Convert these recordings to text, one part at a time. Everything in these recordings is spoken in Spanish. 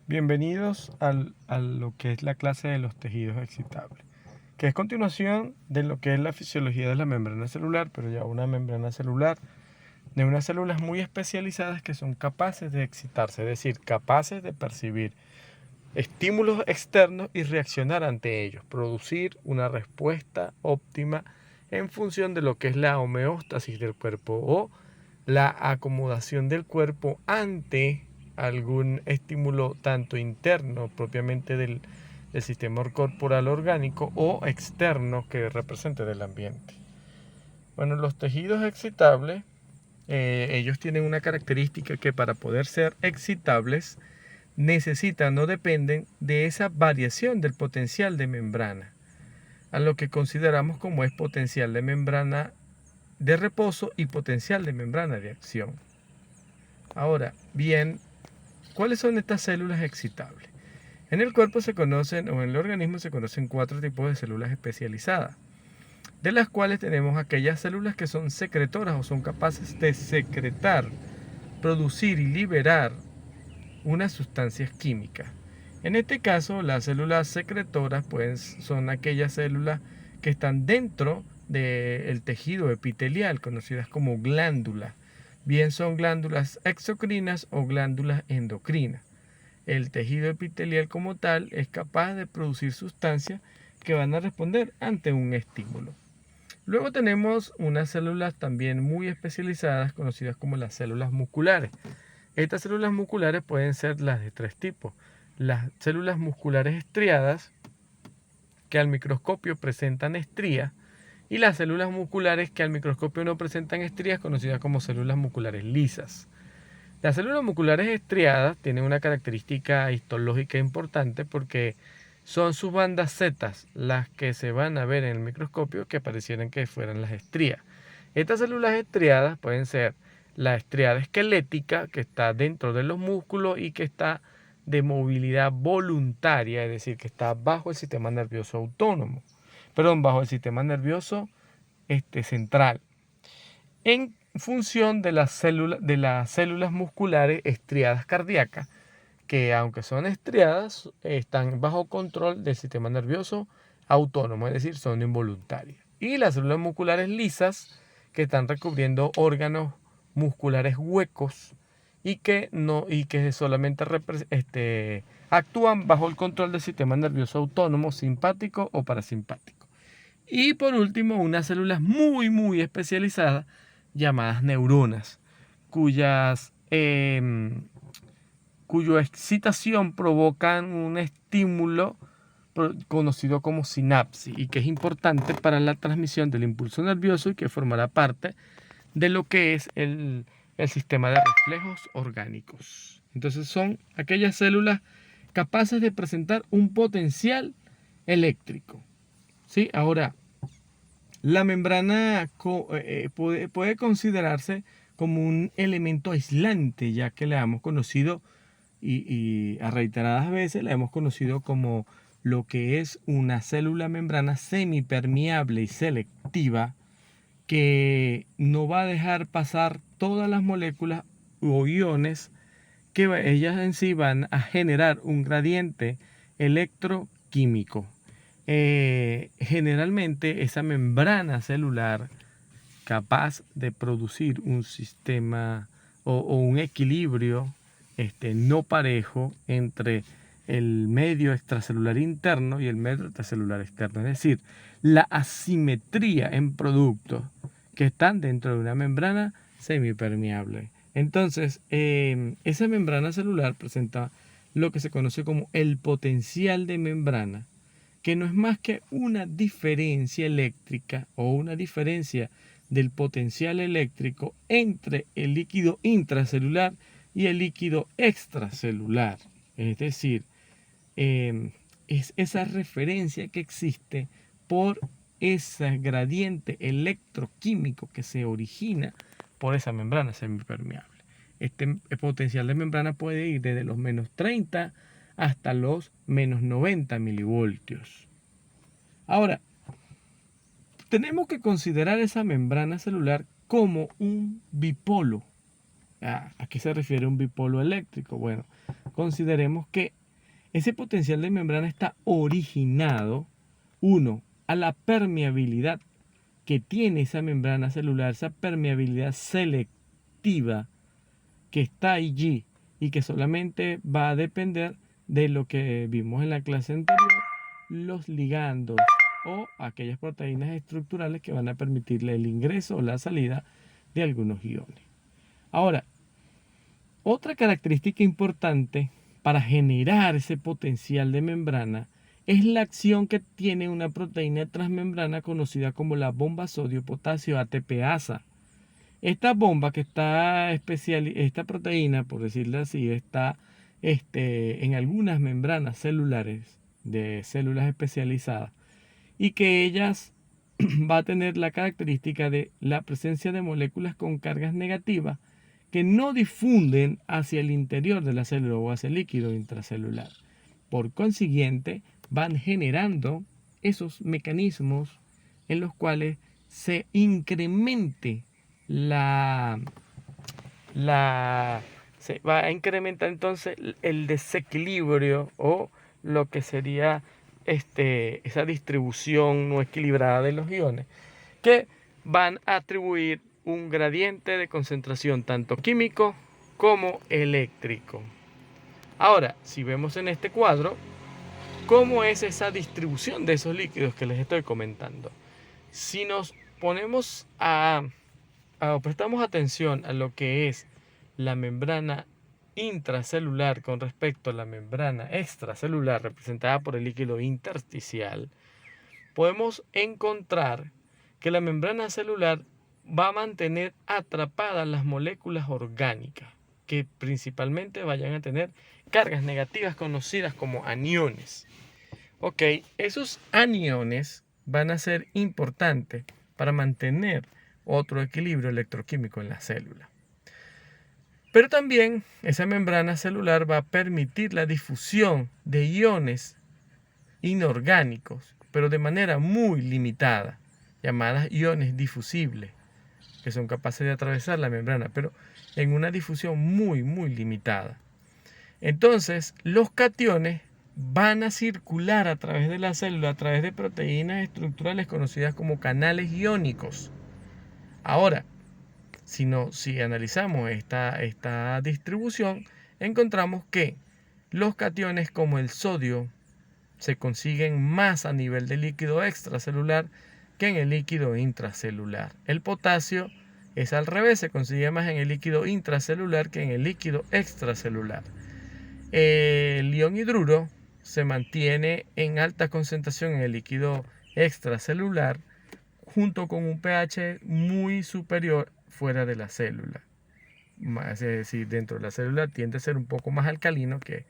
Bienvenidos a lo que es la clase de los tejidos excitables, que es continuación de lo que es la fisiología de la membrana celular, pero ya una membrana celular de unas células muy especializadas que son capaces de excitarse, es decir, capaces de percibir estímulos externos y reaccionar ante ellos, producir una respuesta óptima en función de lo que es la homeostasis del cuerpo o la acomodación del cuerpo ante algún estímulo tanto interno propiamente del sistema corporal orgánico o externo que represente del ambiente. Bueno, los tejidos excitables, ellos tienen una característica que para poder ser excitables necesitan o dependen de esa variación del potencial de membrana, a lo que consideramos como es potencial de membrana de reposo y potencial de membrana de acción. Ahora, bien, ¿cuáles son estas células excitables? En el cuerpo se conocen, o en el organismo se conocen 4 tipos de células especializadas, de las cuales tenemos aquellas células que son secretoras o son capaces de secretar, producir y liberar unas sustancias químicas. En este caso, las células secretoras son aquellas células que están dentro del tejido epitelial, conocidas como glándulas. Bien son glándulas exocrinas o glándulas endocrinas. El tejido epitelial como tal es capaz de producir sustancias que van a responder ante un estímulo. Luego tenemos unas células también muy especializadas conocidas como las células musculares. Estas células musculares pueden ser las de 3 tipos. Las células musculares estriadas, que al microscopio presentan estrías, y las células musculares que al microscopio no presentan estrías, conocidas como células musculares lisas. Las células musculares estriadas tienen una característica histológica importante porque son sus bandas Z las que se van a ver en el microscopio que parecieran que fueran las estrías. Estas células estriadas pueden ser la estriada esquelética, que está dentro de los músculos y que está de movilidad voluntaria, es decir, que está bajo el sistema nervioso autónomo, bajo el sistema nervioso central, en función de las células musculares estriadas cardíacas, que aunque son estriadas, están bajo control del sistema nervioso autónomo, es decir, son involuntarias. Y las células musculares lisas, que están recubriendo órganos musculares huecos y que solamente actúan bajo el control del sistema nervioso autónomo, simpático o parasimpático. Y por último, unas células muy especializadas llamadas neuronas, cuya excitación provocan un estímulo conocido como sinapsis y que es importante para la transmisión del impulso nervioso y que formará parte de lo que es el sistema de reflejos orgánicos. Entonces son aquellas células capaces de presentar un potencial eléctrico. ¿Sí? Ahora, la membrana puede considerarse como un elemento aislante, ya que la hemos conocido y a reiteradas veces la hemos conocido como lo que es una célula membrana semipermeable y selectiva que no va a dejar pasar todas las moléculas o iones que ellas en sí van a generar un gradiente electroquímico. Generalmente esa membrana celular capaz de producir un sistema o un equilibrio no parejo entre el medio extracelular interno y el medio extracelular externo. Es decir, la asimetría en productos que están dentro de una membrana semipermeable. Entonces, esa membrana celular presenta lo que se conoce como el potencial de membrana, que no es más que una diferencia eléctrica o una diferencia del potencial eléctrico entre el líquido intracelular y el líquido extracelular. Es decir, es esa referencia que existe por ese gradiente electroquímico que se origina por esa membrana semipermeable. Este potencial de membrana puede ir desde los menos 30 hasta los menos 90 milivoltios. Ahora, tenemos que considerar esa membrana celular como un bipolo. ¿A qué se refiere un bipolo eléctrico? Bueno, consideremos que Ese potencial de membrana está originado, uno, a la permeabilidad que tiene esa membrana celular, esa permeabilidad selectiva que está allí y que solamente va a depender de lo que vimos en la clase anterior, los ligandos o aquellas proteínas estructurales que van a permitirle el ingreso o la salida de algunos iones. Ahora, otra característica importante para generar ese potencial de membrana es la acción que tiene una proteína transmembrana conocida como la bomba sodio-potasio ATPasa. Esta bomba que está esta proteína, por decirlo así, está en algunas membranas celulares de células especializadas y que ellas va a tener la característica de la presencia de moléculas con cargas negativas que no difunden hacia el interior de la célula o hacia el líquido intracelular. Por consiguiente, van generando esos mecanismos en los cuales se incremente se va a incrementar entonces el desequilibrio o lo que sería esa distribución no equilibrada de los iones, que van a atribuir un gradiente de concentración tanto químico como eléctrico. Ahora, si vemos en este cuadro, ¿cómo es esa distribución de esos líquidos que les estoy comentando? Si nos ponemos prestamos atención a lo que es la membrana intracelular con respecto a la membrana extracelular representada por el líquido intersticial, podemos encontrar que la membrana celular va a mantener atrapadas las moléculas orgánicas que principalmente vayan a tener cargas negativas conocidas como aniones. Ok, esos aniones van a ser importantes para mantener otro equilibrio electroquímico en la célula. Pero también esa membrana celular va a permitir la difusión de iones inorgánicos, pero de manera muy limitada, llamadas iones difusibles, que son capaces de atravesar la membrana, pero en una difusión muy, muy limitada. Entonces, los cationes van a circular a través de la célula, a través de proteínas estructurales conocidas como canales iónicos. Ahora, si analizamos esta distribución, encontramos que los cationes como el sodio se consiguen más a nivel de líquido extracelular que en el líquido intracelular. El potasio es al revés, se consigue más en el líquido intracelular que en el líquido extracelular. El ion hidruro se mantiene en alta concentración en el líquido extracelular junto con un pH muy superior fuera de la célula. Es decir, dentro de la célula tiende a ser un poco más alcalino que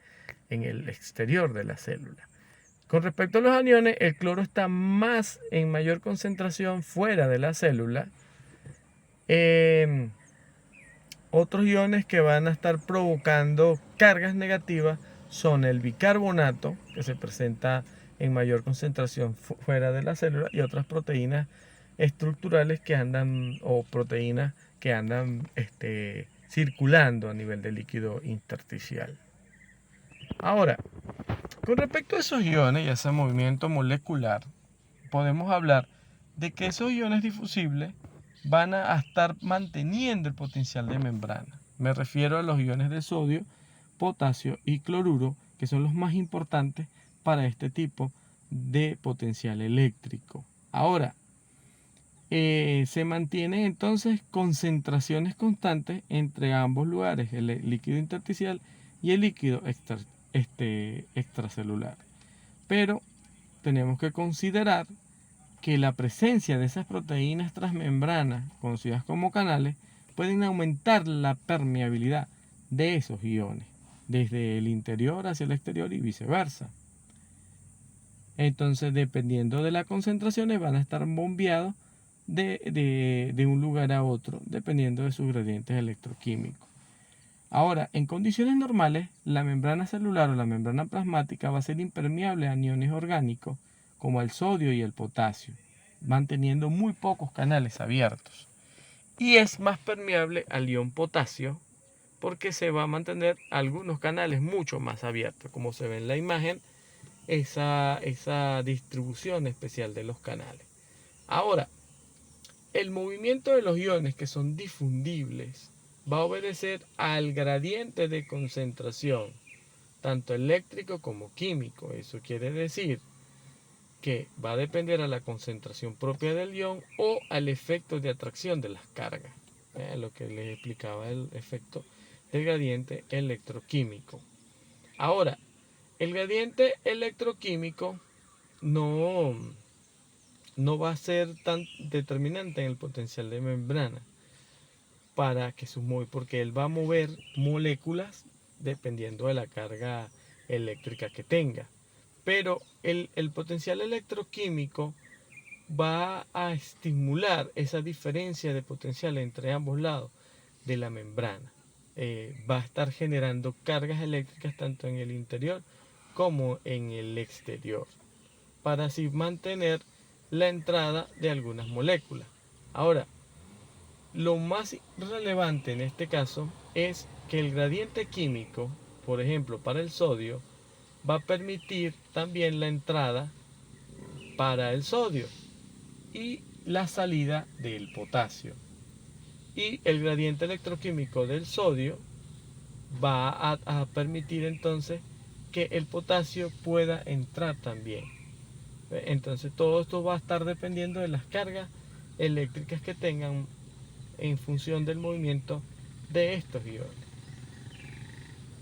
en el exterior de la célula. Con respecto a los aniones, el cloro está en mayor concentración fuera de la célula. Otros iones que van a estar provocando cargas negativas son el bicarbonato, que se presenta en mayor concentración fuera de la célula, y otras proteínas estructurales que andan, o proteínas que andan circulando a nivel de líquido intersticial. Ahora, con respecto a esos iones y a ese movimiento molecular, podemos hablar de que esos iones difusibles van a estar manteniendo el potencial de membrana. Me refiero a los iones de sodio, potasio y cloruro, que son los más importantes para este tipo de potencial eléctrico. Ahora, se mantienen entonces concentraciones constantes entre ambos lugares, el líquido intersticial y el líquido extracelular. Pero tenemos que considerar que la presencia de esas proteínas transmembranas, conocidas como canales, pueden aumentar la permeabilidad de esos iones, desde el interior hacia el exterior y viceversa. Entonces, dependiendo de las concentraciones, van a estar bombeados de un lugar a otro, dependiendo de sus gradientes electroquímicos. Ahora, en condiciones normales, la membrana celular o la membrana plasmática va a ser impermeable a aniones orgánicos, como el sodio y el potasio, manteniendo muy pocos canales abiertos. Y es más permeable al ion potasio porque se va a mantener algunos canales mucho más abiertos, como se ve en la imagen, esa distribución especial de los canales. Ahora, el movimiento de los iones que son difundibles va a obedecer al gradiente de concentración, tanto eléctrico como químico. Eso quiere decir que va a depender a la concentración propia del ion o al efecto de atracción de las cargas. Lo que les explicaba el efecto del gradiente electroquímico. Ahora, el gradiente electroquímico no, no va a ser tan determinante en el potencial de membrana para que porque él va a mover moléculas dependiendo de la carga eléctrica que tenga. Pero el potencial electroquímico va a estimular esa diferencia de potencial entre ambos lados de la membrana. Va a estar generando cargas eléctricas tanto en el interior como en el exterior, para así mantener la entrada de algunas moléculas. Ahora, lo más relevante en este caso es que el gradiente químico, por ejemplo para el sodio, va a permitir también la entrada para el sodio y la salida del potasio. Y el gradiente electroquímico del sodio va a permitir entonces que el potasio pueda entrar también. Entonces todo esto va a estar dependiendo de las cargas eléctricas que tengan en función del movimiento de estos iones.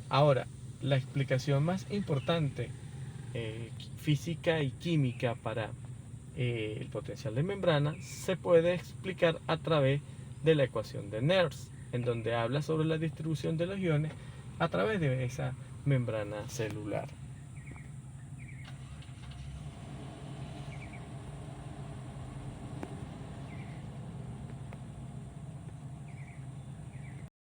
Ahora, la explicación más importante física y química para el potencial de membrana se puede explicar a través de la ecuación de Nernst, en donde habla sobre la distribución de los iones a través de esa membrana celular.